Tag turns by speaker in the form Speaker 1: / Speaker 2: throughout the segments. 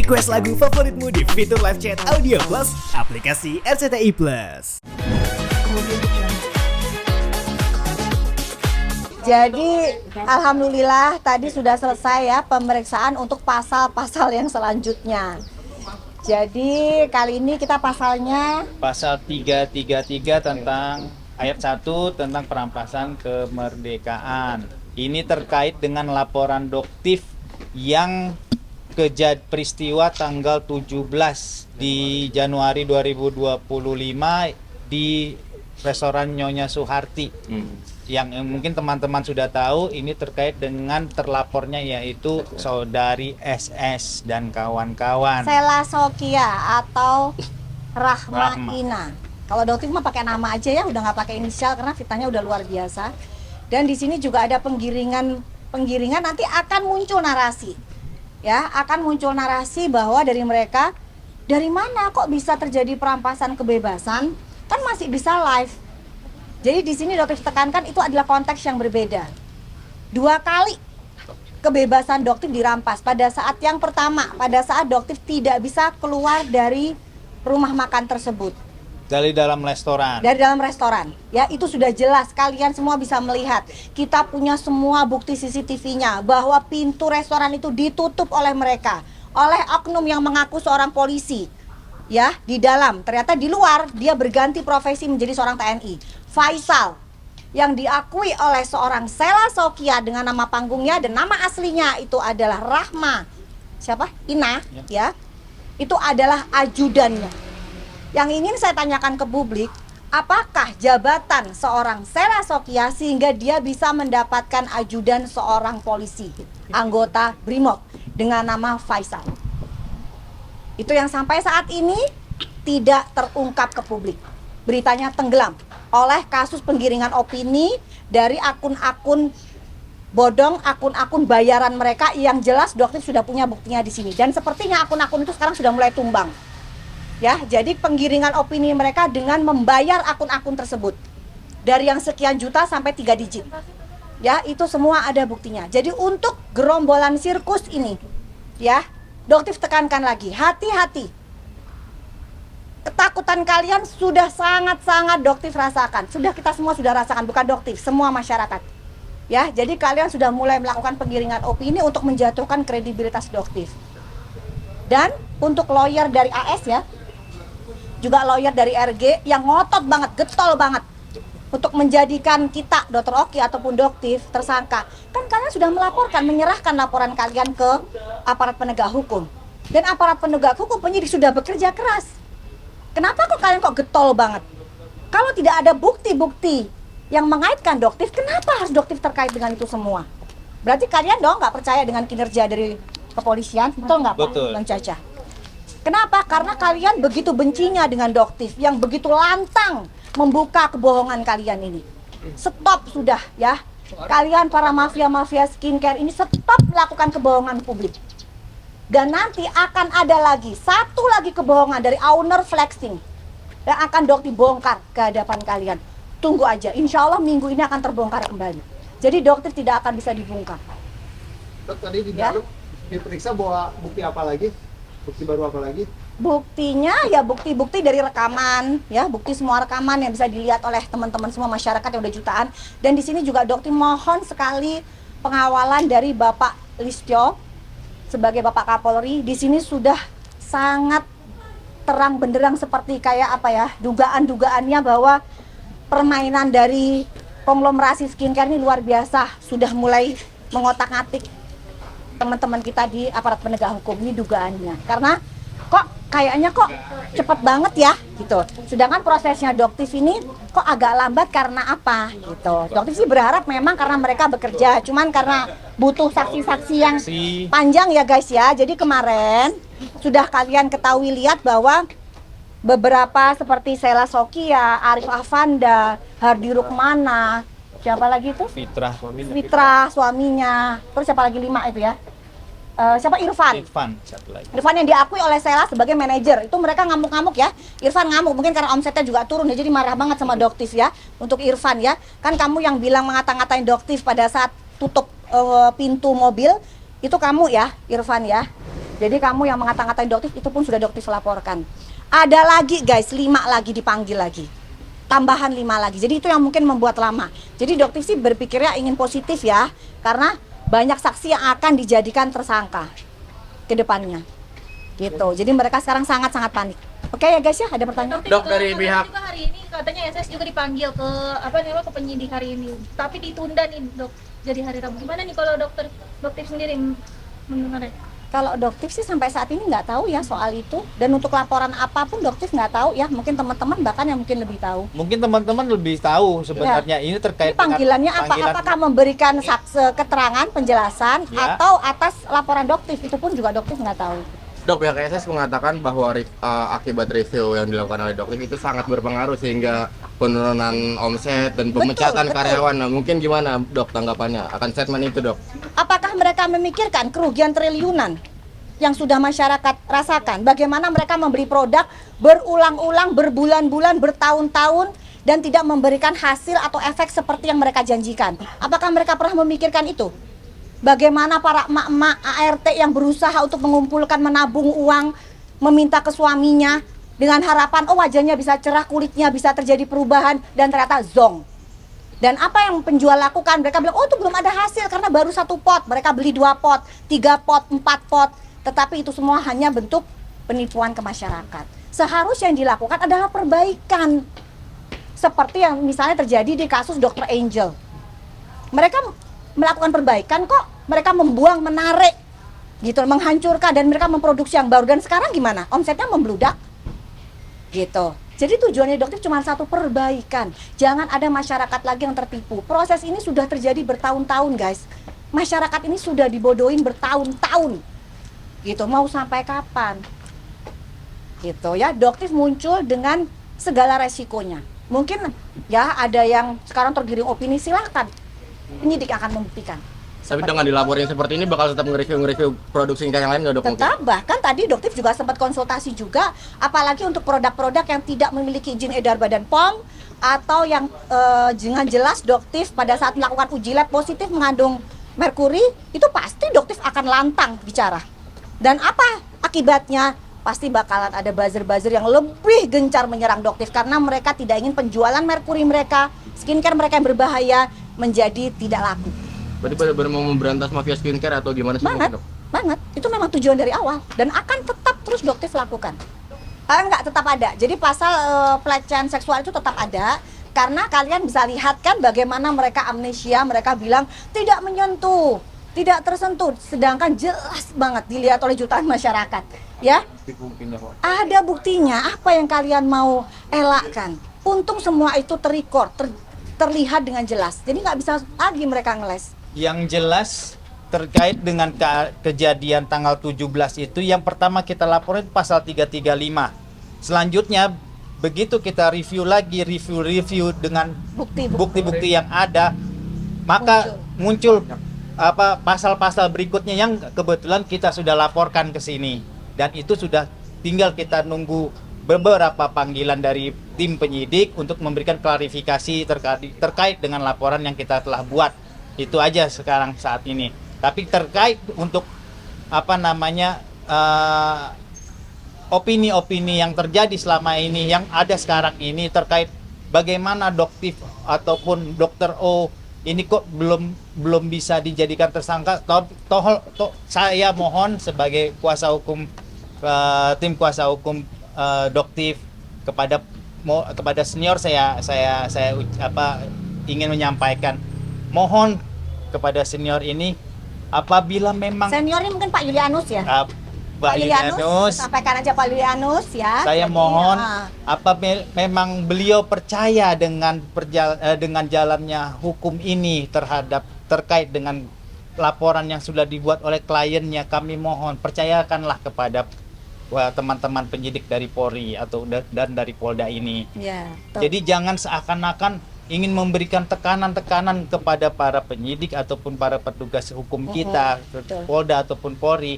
Speaker 1: Request lagu favoritmu di fitur live chat Audio Plus, aplikasi RCTI Plus.
Speaker 2: Jadi alhamdulillah tadi sudah selesai ya pemeriksaan untuk pasal-pasal yang selanjutnya. Jadi kali ini kita pasalnya
Speaker 3: Pasal 333 tentang ayat 1 tentang perampasan kemerdekaan. Ini terkait dengan laporan Doktif yang peristiwa tanggal 17 di Januari 2025 di restoran Nyonya Suharti. Yang mungkin teman-teman sudah tahu, ini terkait dengan terlapornya yaitu saudari SS dan kawan-kawan.
Speaker 2: Sela Sokia atau Rahma
Speaker 3: Rahma.
Speaker 2: Ina. Kalau Doktif mah pakai nama aja ya, udah nggak pakai inisial karena fitnahnya udah luar biasa. Dan di sini juga ada penggiringan nanti akan muncul narasi. Ya, akan muncul narasi bahwa dari mereka, dari mana kok bisa terjadi perampasan kebebasan? Kan masih bisa live. Jadi di sini Doktif tekankan itu adalah konteks yang berbeda. 2 kali kebebasan Doktif dirampas. Pada saat yang pertama, pada saat Doktif tidak bisa keluar dari rumah makan tersebut.
Speaker 3: Dari dalam restoran.
Speaker 2: Dari dalam restoran. Ya, itu sudah jelas. Kalian semua bisa melihat. Kita punya semua bukti CCTV-nya bahwa pintu restoran itu ditutup oleh mereka. Oleh oknum yang mengaku seorang polisi. Ya, di dalam. Ternyata di luar dia berganti profesi menjadi seorang TNI. Faisal yang diakui oleh seorang Sela Sokia dengan nama panggungnya dan nama aslinya itu adalah Rahma Ina ya. Itu adalah ajudannya. Yang ingin saya tanyakan ke publik, apakah jabatan seorang Sela Sokia sehingga dia bisa mendapatkan ajudan seorang polisi anggota BRIMOB dengan nama Faisal? Itu yang sampai saat ini tidak terungkap ke publik. Beritanya tenggelam oleh kasus penggiringan opini dari akun-akun bodong, akun-akun bayaran mereka yang jelas Doktif sudah punya buktinya di sini. Dan sepertinya akun-akun itu sekarang sudah mulai tumbang. Ya, jadi penggiringan opini mereka dengan membayar akun-akun tersebut. Dari yang sekian juta sampai 3 digit. Ya, itu semua ada buktinya. Jadi untuk gerombolan sirkus ini, ya, Doktif tekankan lagi, hati-hati. Ketakutan kalian sudah sangat-sangat Doktif rasakan. Sudah kita semua sudah rasakan, bukan Doktif, semua masyarakat. Ya, jadi kalian sudah mulai melakukan penggiringan opini untuk menjatuhkan kredibilitas Doktif. Dan untuk lawyer dari AS ya, juga lawyer dari RG yang ngotot banget, getol banget untuk menjadikan kita, Dr. Oki ataupun Doktif tersangka. Kan kalian sudah melaporkan, menyerahkan laporan kalian ke aparat penegak hukum. Dan aparat penegak hukum penyidik sudah bekerja keras. Kenapa kok kalian kok getol banget? Kalau tidak ada bukti-bukti yang mengaitkan Doktif, kenapa harus Doktif terkait dengan itu semua? Berarti kalian dong nggak percaya dengan kinerja dari kepolisian, betul nggak Pak
Speaker 3: Betul.
Speaker 2: Bang Caca? Kenapa? Karena kalian begitu bencinya dengan Doktif yang begitu lantang membuka kebohongan kalian ini. Stop sudah ya. Kalian para mafia-mafia skincare ini stop melakukan kebohongan publik. Dan nanti akan ada lagi, satu lagi kebohongan dari owner flexing yang akan Doktif bongkar ke hadapan kalian. Tunggu aja, insya Allah minggu ini akan terbongkar kembali. Jadi Doktif tidak akan bisa dibongkar.
Speaker 4: Dok, tadi di dalam diperiksa bawa bukti apa lagi? Bukti baru apa lagi?
Speaker 2: Buktinya ya bukti-bukti dari rekaman, ya bukti semua rekaman yang bisa dilihat oleh teman-teman semua masyarakat yang udah jutaan. Dan di sini juga Doktif mohon sekali pengawalan dari Bapak Listio sebagai Bapak Kapolri. Di sini sudah sangat terang benderang seperti kayak apa ya, dugaan-dugaannya bahwa permainan dari konglomerasi skincare ini luar biasa, sudah mulai mengotak-atik teman-teman kita di aparat penegak hukum. Ini dugaannya, karena kok kayaknya kok cepet banget ya gitu, sedangkan prosesnya Doktif ini kok agak lambat karena apa gitu. Doktif sih berharap memang karena mereka bekerja, cuman karena butuh saksi-saksi yang panjang ya guys ya. Jadi kemarin sudah kalian ketahui lihat bahwa beberapa seperti Sela Sokia, Arif Afanda, Hardi Rukmana, siapa lagi itu? Fitra suaminya. Terus siapa lagi 5 itu ya? Siapa? Irfan,
Speaker 3: satu lagi.
Speaker 2: Irfan yang diakui oleh Sela sebagai manajer. Itu mereka ngamuk-ngamuk ya. Irfan ngamuk mungkin karena omsetnya juga turun ya, jadi marah banget sama Doktif ya. Untuk Irfan ya, kan kamu yang bilang ngata-ngatain Doktif pada saat tutup pintu mobil, itu kamu ya, Irfan ya. Jadi kamu yang mengata-ngatain Doktif itu pun sudah Doktif laporkan. Ada lagi guys, 5 lagi dipanggil lagi. Tambahan 5 lagi. Jadi itu yang mungkin membuat lama. Jadi Doktif sih berpikirnya ingin positif ya, karena banyak saksi yang akan dijadikan tersangka ke depannya. Gitu. Jadi mereka sekarang sangat-sangat panik. Oke ya guys ya, ada pertanyaan?
Speaker 5: Dok, dari pihak
Speaker 6: juga hari ini katanya SS juga dipanggil ke ke penyidik hari ini, tapi ditunda nih dok, jadi hari Rabu. Gimana nih kalau dokter sendiri mendengarnya?
Speaker 2: Kalau Doktif sih sampai saat ini nggak tahu ya soal itu, dan untuk laporan apapun Doktif nggak tahu ya, mungkin teman-teman bahkan yang mungkin lebih tahu.
Speaker 3: Mungkin teman-teman lebih tahu sebenarnya ini terkait
Speaker 2: Ini panggilannya
Speaker 3: dengan
Speaker 2: apa? Apakah memberikan keterangan, penjelasan,
Speaker 3: Ya.
Speaker 2: atau atas laporan Doktif? Itu pun juga Doktif nggak tahu.
Speaker 5: Dok, pihak SS mengatakan bahwa akibat review yang dilakukan oleh Doktif itu sangat berpengaruh sehingga penurunan omset dan pemecatan
Speaker 2: Betul.
Speaker 5: karyawan. Nah, mungkin gimana Dok tanggapannya akan statement itu Dok?
Speaker 2: Apakah mereka memikirkan kerugian triliunan yang sudah masyarakat rasakan? Bagaimana mereka memberi produk berulang-ulang, berbulan-bulan, bertahun-tahun, dan tidak memberikan hasil atau efek seperti yang mereka janjikan? Apakah mereka pernah memikirkan itu? Bagaimana para emak-emak ART yang berusaha untuk mengumpulkan, menabung uang, meminta ke suaminya dengan harapan oh wajahnya bisa cerah, kulitnya bisa terjadi perubahan, dan ternyata zong. Dan apa yang penjual lakukan? Mereka bilang, oh itu belum ada hasil karena baru 1 pot. Mereka beli 2 pot, 3 pot, 4 pot. Tetapi itu semua hanya bentuk penipuan ke masyarakat. Seharusnya yang dilakukan adalah perbaikan. Seperti yang misalnya terjadi di kasus Dr. Angel. Mereka melakukan perbaikan kok. Mereka membuang, menarik, gitu, menghancurkan, dan mereka memproduksi yang baru. Dan sekarang gimana? Omsetnya membludak, gitu. Jadi tujuannya Doktif cuma satu, perbaikan. Jangan ada masyarakat lagi yang tertipu. Proses ini sudah terjadi bertahun-tahun guys. Masyarakat ini sudah dibodohin bertahun-tahun, gitu. Mau sampai kapan? Gitu ya. Doktif muncul dengan segala resikonya. Mungkin ya ada yang sekarang tergiring opini, silahkan. Penyidik akan membuktikan.
Speaker 5: Tapi dengan dilaporin seperti ini bakal tetap nge-review produk skincare yang lain nggak Dok?
Speaker 2: Tetap, bahkan tadi Doktif juga sempat konsultasi juga, apalagi untuk produk-produk yang tidak memiliki izin edar Badan POM, atau yang dengan jelas Doktif pada saat melakukan uji lab positif mengandung merkuri, itu pasti Doktif akan lantang bicara. Dan apa akibatnya? Pasti bakalan ada buzzer-buzzer yang lebih gencar menyerang Doktif, karena mereka tidak ingin penjualan merkuri mereka, skincare mereka yang berbahaya, menjadi tidak laku.
Speaker 5: Berarti benar-benar mau memberantas mafia skincare atau gimana sih
Speaker 2: Banget,
Speaker 5: Dok?
Speaker 2: banget. Itu memang tujuan dari awal dan akan tetap terus Doktif lakukan. Enggak, tetap ada. Jadi pasal pelecehan seksual itu tetap ada, karena kalian bisa lihat kan bagaimana mereka amnesia, mereka bilang tidak menyentuh, tidak tersentuh, sedangkan jelas banget dilihat oleh jutaan masyarakat, ya. Ada buktinya. Apa yang kalian mau elakkan? Untung semua itu terlihat dengan jelas. Jadi nggak bisa lagi mereka ngeles.
Speaker 3: Yang jelas terkait dengan kejadian tanggal 17 itu, yang pertama kita laporin pasal 335. Selanjutnya begitu kita review lagi, review dengan bukti-bukti yang ada, maka muncul pasal-pasal berikutnya yang kebetulan kita sudah laporkan ke sini, dan itu sudah tinggal kita nunggu beberapa panggilan dari tim penyidik untuk memberikan klarifikasi terkait dengan laporan yang kita telah buat. Itu aja sekarang saat ini. Tapi terkait untuk opini-opini yang terjadi selama ini, yang ada sekarang ini terkait bagaimana Doktif ataupun Dr. O ini kok belum bisa dijadikan tersangka. Saya mohon sebagai kuasa hukum, tim kuasa hukum Doktif, kepada senior saya ingin menyampaikan, mohon kepada senior ini, apabila memang
Speaker 2: Senior ini mungkin Pak Yulianus ya.
Speaker 3: Pak Yulianus,
Speaker 2: sampaikan aja Pak Yulianus ya.
Speaker 3: saya mohon, memang beliau percaya dengan jalannya hukum ini terkait dengan laporan yang sudah dibuat oleh kliennya, kami mohon percayakanlah kepada teman-teman penyidik dari Polri dan dari Polda ini.
Speaker 2: Ya,
Speaker 3: jadi jangan seakan-akan ingin memberikan tekanan-tekanan kepada para penyidik ataupun para petugas hukum kita, Polda ataupun Polri.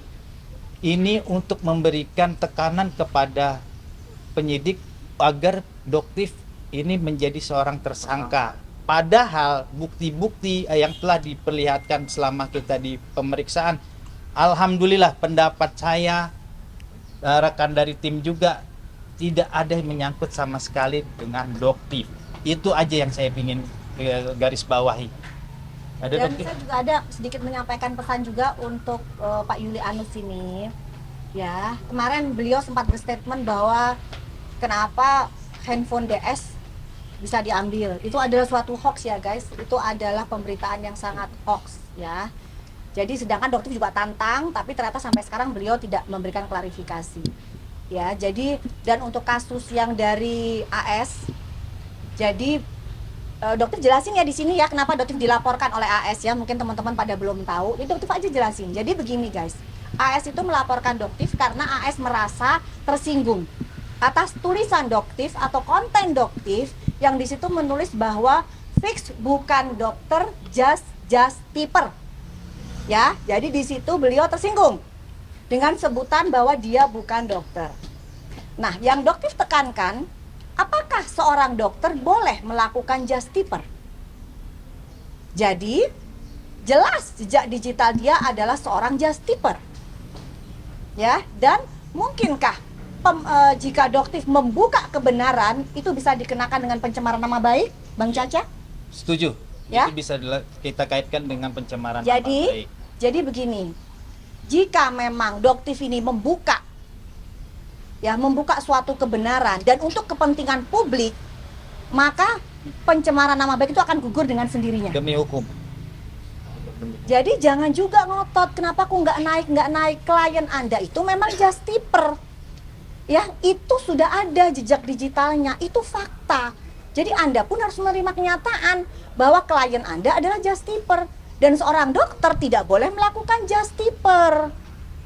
Speaker 3: Ini untuk memberikan tekanan kepada penyidik agar Doktif ini menjadi seorang tersangka. Padahal bukti-bukti yang telah diperlihatkan selama kita di pemeriksaan Alhamdulillah pendapat saya, rekan dari tim juga tidak ada yang menyangkut sama sekali dengan Doktif. Itu aja yang saya ingin garis bawahi. Ada
Speaker 2: Dan
Speaker 3: Doktif?
Speaker 2: saya juga ada sedikit menyampaikan pesan juga untuk Pak Yulianus ini. Ya, kemarin beliau sempat berstatement bahwa kenapa handphone DS bisa diambil. Itu adalah suatu hoax ya guys. Itu adalah pemberitaan yang sangat hoax ya. Jadi sedangkan Doktif juga tantang, tapi ternyata sampai sekarang beliau tidak memberikan klarifikasi. Ya, jadi dan untuk kasus yang dari AS, jadi Doktif jelasin ya di sini ya kenapa Doktif dilaporkan oleh AS ya. Mungkin teman-teman pada belum tahu. Ini Doktif aja jelasin. Jadi begini guys, AS itu melaporkan Doktif karena AS merasa tersinggung atas tulisan Doktif atau konten Doktif yang di situ menulis bahwa Fix bukan dokter, just tipper. Ya, jadi di situ beliau tersinggung dengan sebutan bahwa dia bukan dokter. Nah, yang Doktif tekankan, apakah seorang dokter boleh melakukan just tipper? Jadi, jelas jejak digital dia adalah seorang just tipper. Ya, dan mungkinkah jika Doktif membuka kebenaran itu bisa dikenakan dengan pencemaran nama baik, Bang Caca?
Speaker 3: Setuju.
Speaker 2: Ya.
Speaker 3: Itu bisa kita kaitkan dengan pencemaran nama
Speaker 2: Jadi,
Speaker 3: baik.
Speaker 2: jadi begini, jika memang Doktif ini membuka suatu kebenaran dan untuk kepentingan publik, maka pencemaran nama baik itu akan gugur dengan sendirinya.
Speaker 3: Demi hukum.
Speaker 2: Jadi jangan juga ngotot, kenapa aku nggak naik klien Anda itu memang just tipper. Ya, itu sudah ada jejak digitalnya, itu fakta. Jadi Anda pun harus menerima kenyataan bahwa klien Anda adalah just tipper dan seorang dokter tidak boleh melakukan just tipper.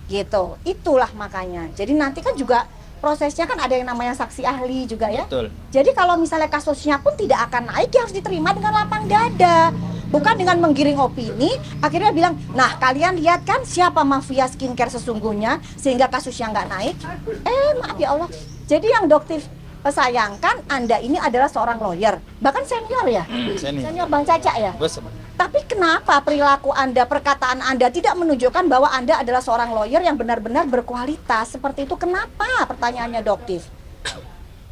Speaker 2: Gitu. Itulah makanya. Jadi nanti kan juga prosesnya kan ada yang namanya saksi ahli juga ya.
Speaker 3: Betul.
Speaker 2: Jadi kalau misalnya kasusnya pun tidak akan naik, ya harus diterima dengan lapang dada. Bukan dengan menggiring opini, akhirnya bilang, nah kalian lihat kan siapa mafia skincare sesungguhnya, sehingga kasusnya nggak naik. Maaf ya Allah. Jadi yang Doktif sayangkan, Anda ini adalah seorang lawyer, bahkan senior ya, senior Bang Caca ya.
Speaker 3: Bos.
Speaker 2: Tapi kenapa perilaku Anda, perkataan Anda tidak menunjukkan bahwa Anda adalah seorang lawyer yang benar-benar berkualitas seperti itu? Kenapa? Pertanyaannya Doktif.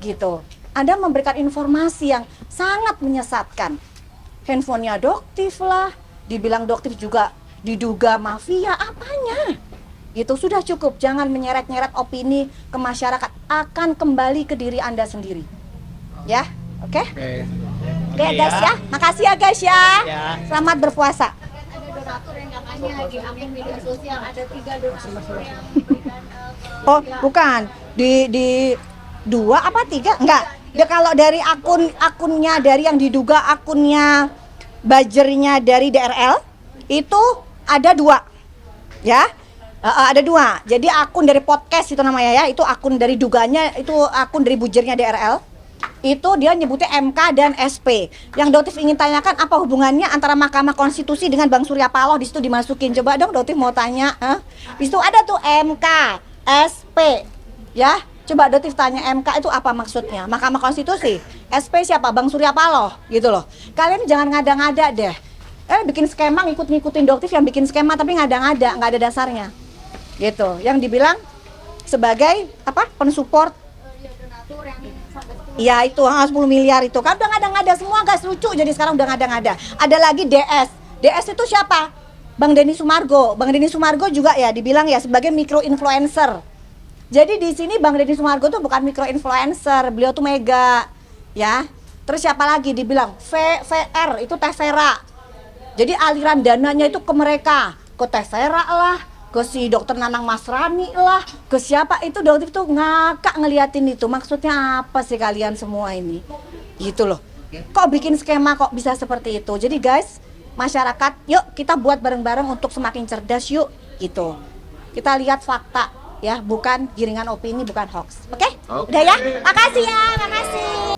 Speaker 2: Gitu. Anda memberikan informasi yang sangat menyesatkan. Handphonenya Doktif lah, dibilang Doktif juga diduga mafia, apanya? Gitu, sudah cukup, jangan menyeret-nyeret opini ke masyarakat, akan kembali ke diri Anda sendiri. Ya, oke? Oke guys ya, makasih ya guys ya. Selamat berpuasa.
Speaker 6: Ada donatur yang katanya di akun media sosial ada 3 donatur yang memberikan
Speaker 2: Oh, bukan. Di 2 apa 3? Enggak. Kalau dari akunnya dari yang diduga akunnya buzzer-nya dari DRL itu ada 2. Ya. Ada 2. Jadi akun dari podcast itu namanya ya, itu akun dari duganya, itu akun dari buzzer-nya DRL. Itu dia nyebutnya MK dan SP. Yang Doktif ingin tanyakan apa hubungannya antara Mahkamah Konstitusi dengan Bang Surya Paloh, di situ dimasukin. Coba dong Doktif mau tanya, Di situ ada tuh MK, SP. Ya, coba Doktif tanya MK itu apa maksudnya? Mahkamah Konstitusi. SP siapa? Bang Surya Paloh, gitu loh. Kalian jangan ngada-ngada deh. Bikin skema ngikut-ngikutin Doktif yang bikin skema tapi ngada-ngada, nggak ada dasarnya. Gitu. Yang dibilang sebagai apa? Pensupport.
Speaker 6: donatur yang sampai 10
Speaker 2: Iya itu 10 miliar itu kan udah ngada-ngada semua guys, lucu jadi sekarang udah ngada-ngada. Ada lagi DS. DS itu siapa? Bang Denny Sumargo. Bang Denny Sumargo juga ya dibilang ya sebagai micro influencer. Jadi di sini Bang Denny Sumargo tuh bukan micro influencer, beliau tuh mega. Ya. Terus siapa lagi dibilang VR itu Teh Vera. Jadi aliran dananya itu ke mereka, ke Teh Vera lah, ke si dokter Nanang Masrani lah, ke siapa itu Doktif tuh ngakak ngeliatin itu. Maksudnya apa sih kalian semua ini? Gitu loh. Kok bikin skema kok bisa seperti itu? Jadi guys, masyarakat, yuk kita buat bareng-bareng untuk semakin cerdas yuk gitu. Kita lihat fakta ya, bukan giringan opini, bukan hoax. Oke? Udah ya? Makasih ya, makasih.